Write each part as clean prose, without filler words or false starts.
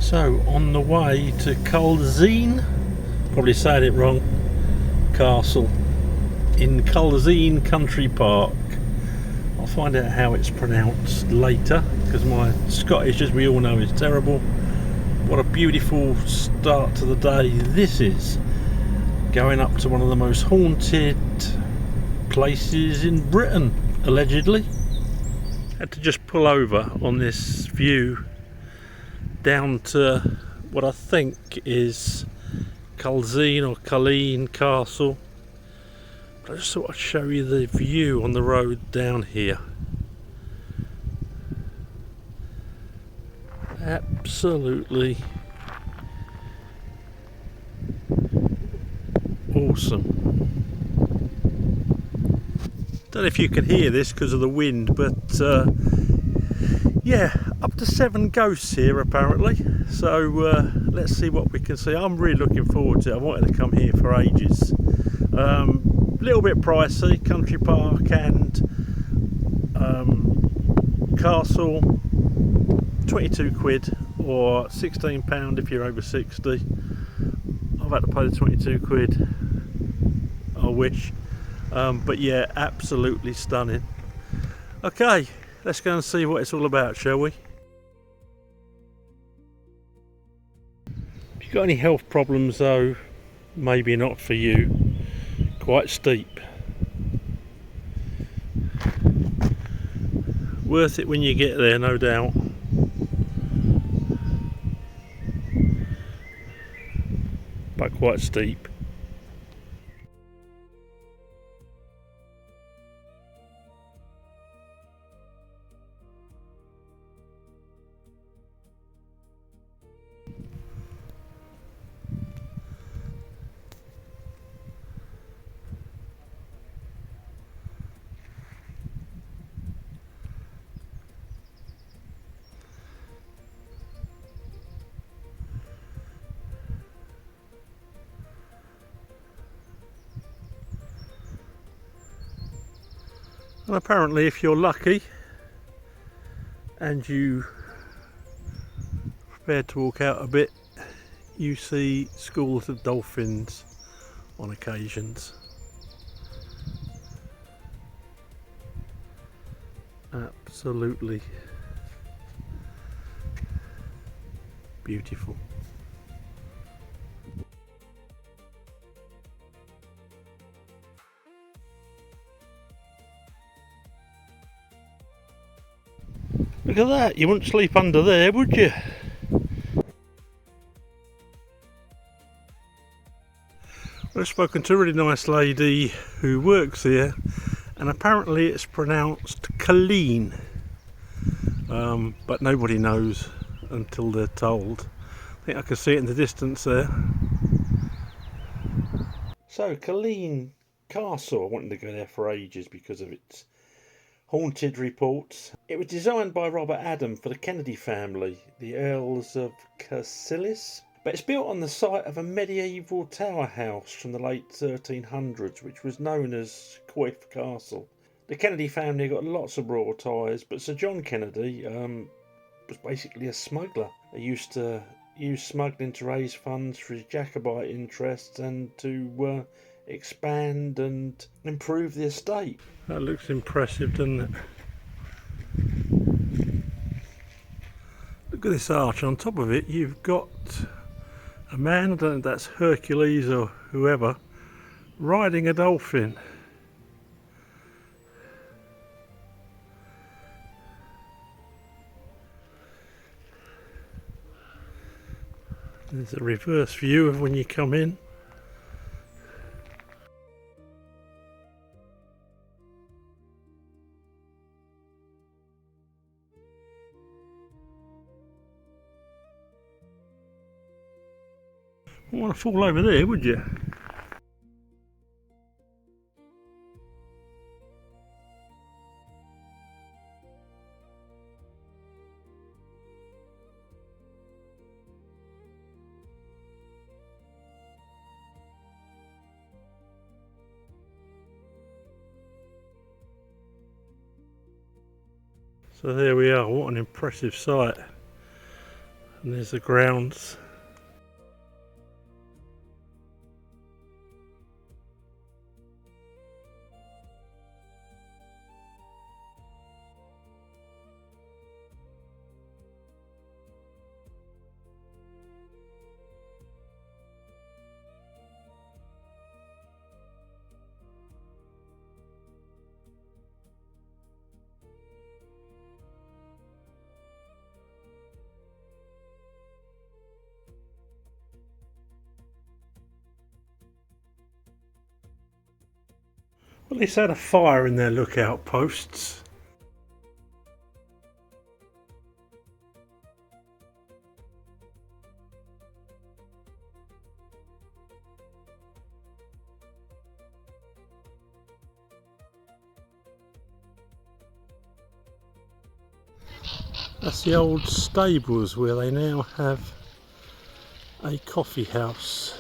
So on the way to Culzean, probably saying it wrong, castle in Culzean Country Park. I'll find out how it's pronounced later because my Scottish, as we all know, is terrible. What a beautiful start to the day this is, going up to one of the most haunted places in Britain, allegedly. Had to just pull over on this view down to what I think is Culzean or Culzean Castle. But I just thought I'd show you the view on the road down here. Absolutely awesome. Don't know if you can hear this because of the wind, but yeah, up to 7 ghosts here apparently. So let's see what we can see. I'm really looking forward to it. I wanted to come here for ages. Little bit pricey, country park and castle, 22 quid or £16 if you're over 60. I've had to pay the 22 quid, I wish. But yeah, absolutely stunning. Okay, let's go and see what it's all about, shall we? If you've got any health problems though, maybe not for you. Quite steep. Worth it when you get there, no doubt. But quite steep. And apparently if you're lucky and you prepared to walk out a bit, you see schools of dolphins on occasions. Absolutely beautiful. Look at that, you wouldn't sleep under there, would you? I've spoken to a really nice lady who works here, and apparently it's pronounced Culzean, but nobody knows until they're told. I think I can see it in the distance there. So Culzean Castle, I wanted to go there for ages because of its haunted reports. It was designed by Robert Adam for the Kennedy family, the Earls of Cassilis. But it's built on the site of a medieval tower house from the late 1300s, which was known as Coif Castle. The Kennedy family got lots of royal ties, but Sir John Kennedy was basically a smuggler. He used to use smuggling to raise funds for his Jacobite interests and to expand and improve the estate. That looks impressive, doesn't it? Look at this arch. On top of it you've got a man, I don't know if that's Hercules or whoever, riding a dolphin. There's a reverse view of when you come in. You wouldn't want to fall over there, would you? So there we are, what an impressive sight. And there's the grounds. Well, it's had a fire in their lookout posts. That's the old stables where they now have a coffee house.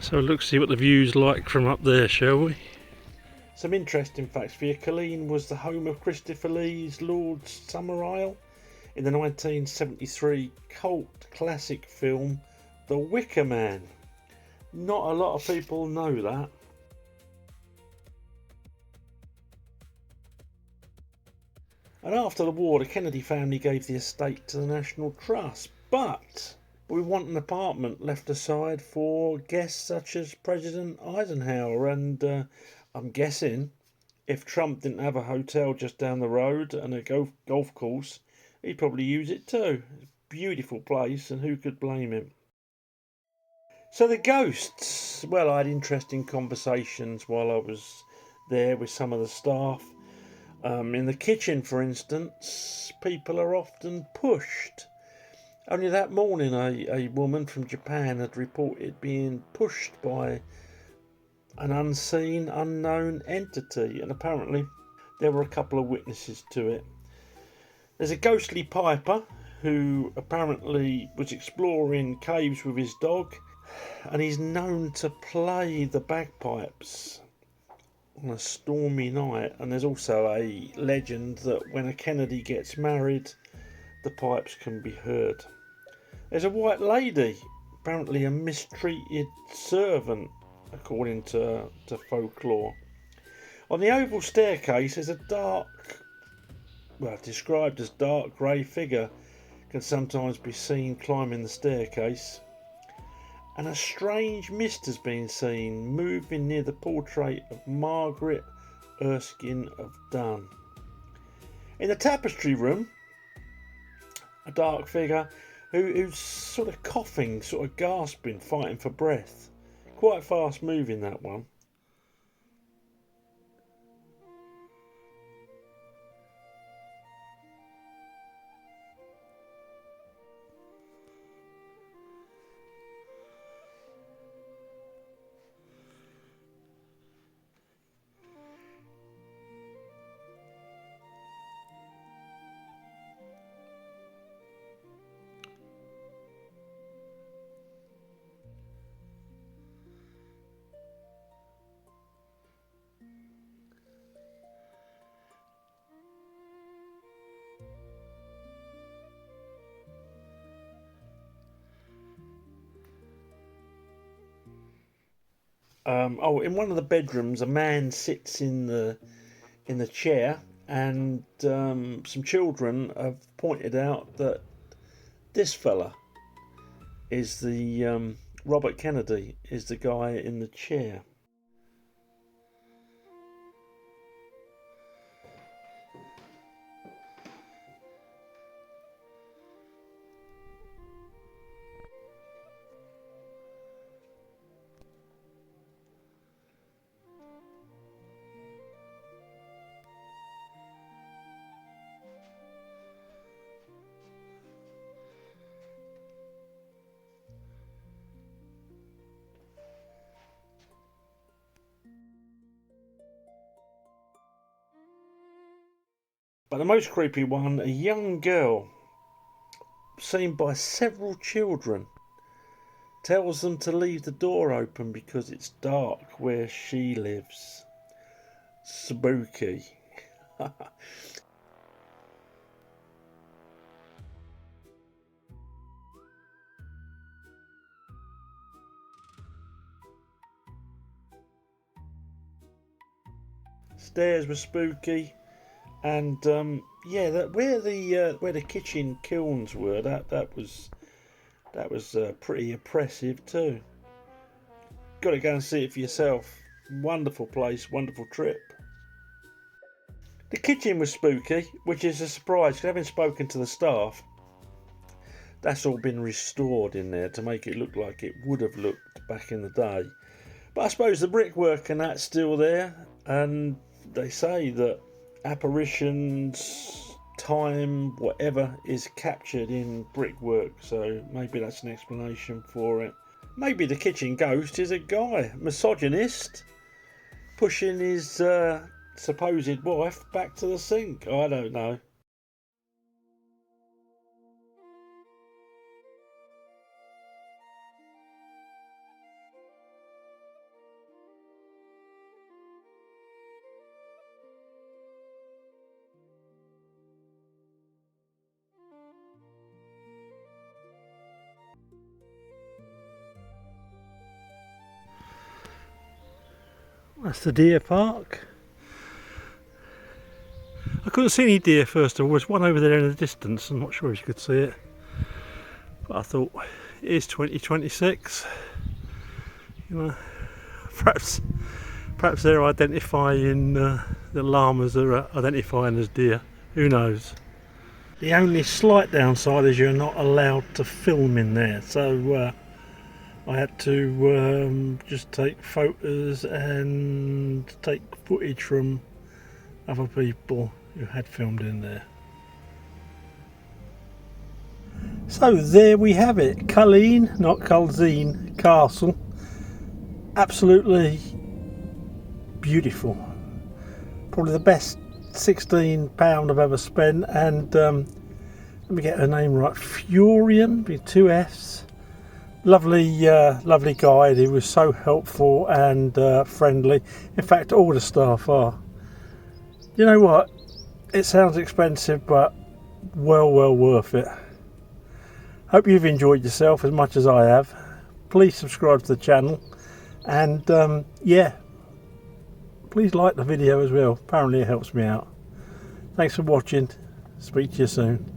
So let's see what the view's like from up there, shall we? Some interesting facts for you. Culzean was the home of Christopher Lee's Lord Summerisle in the 1973 cult classic film The Wicker Man. Not a lot of people know that. And after the war, the Kennedy family gave the estate to the National Trust, but we want an apartment left aside for guests such as President Eisenhower, and I'm guessing if Trump didn't have a hotel just down the road and a golf course, he'd probably use it too. It's a beautiful place, and who could blame him? So the ghosts, well, I had interesting conversations while I was there with some of the staff. In the kitchen, for instance, people are often pushed. Only that morning, a woman from Japan had reported being pushed by an unseen, unknown entity, and apparently there were a couple of witnesses to it. There's a ghostly piper who apparently was exploring caves with his dog, and he's known to play the bagpipes on a stormy night. And there's also a legend that when a Kennedy gets married, the pipes can be heard. There's a white lady, apparently a mistreated servant, according to folklore. On the oval staircase is a dark, well, described as dark grey figure, can sometimes be seen climbing the staircase. And a strange mist has been seen moving near the portrait of Margaret Erskine of Dun. In the tapestry room, a dark figure who's sort of coughing, sort of gasping, fighting for breath. Quite fast moving, that one. In one of the bedrooms, a man sits in the chair, and some children have pointed out that this fella is the Robert Kennedy, is the guy in the chair. But the most creepy one, a young girl seen by several children tells them to leave the door open because it's dark where she lives. Spooky. Stairs were spooky, and yeah, where the kitchen kilns were, that was pretty impressive too. Got to go and see it for yourself. Wonderful place, wonderful trip. The kitchen was spooky, which is a surprise, because having spoken to the staff, that's all been restored in there to make it look like it would have looked back in the day. But I suppose the brickwork and that's still there, and they say that apparitions, time, whatever is captured in brickwork, so maybe that's an explanation for it. Maybe the kitchen ghost is a guy, misogynist, pushing his supposed wife back to the sink. I don't know. That's the deer park. I couldn't see any deer first of all. There's one over there in the distance. I'm not sure if you could see it. But I thought, it is 2026. You know, perhaps they're identifying, the llamas are identifying as deer. Who knows? The only slight downside is you're not allowed to film in there. So I had to just take photos and take footage from other people who had filmed in there. So there we have it, Culzean, not Culzean, Castle. Absolutely beautiful. Probably the best £16 I've ever spent, and let me get her name right, Furian with 2 F's. Lovely, lovely guide. He was so helpful and friendly. In fact, all the staff are. You know what? It sounds expensive, but well worth it. Hope you've enjoyed yourself as much as I have. Please subscribe to the channel, and yeah, please like the video as well. Apparently it helps me out. Thanks for watching. Speak to you soon.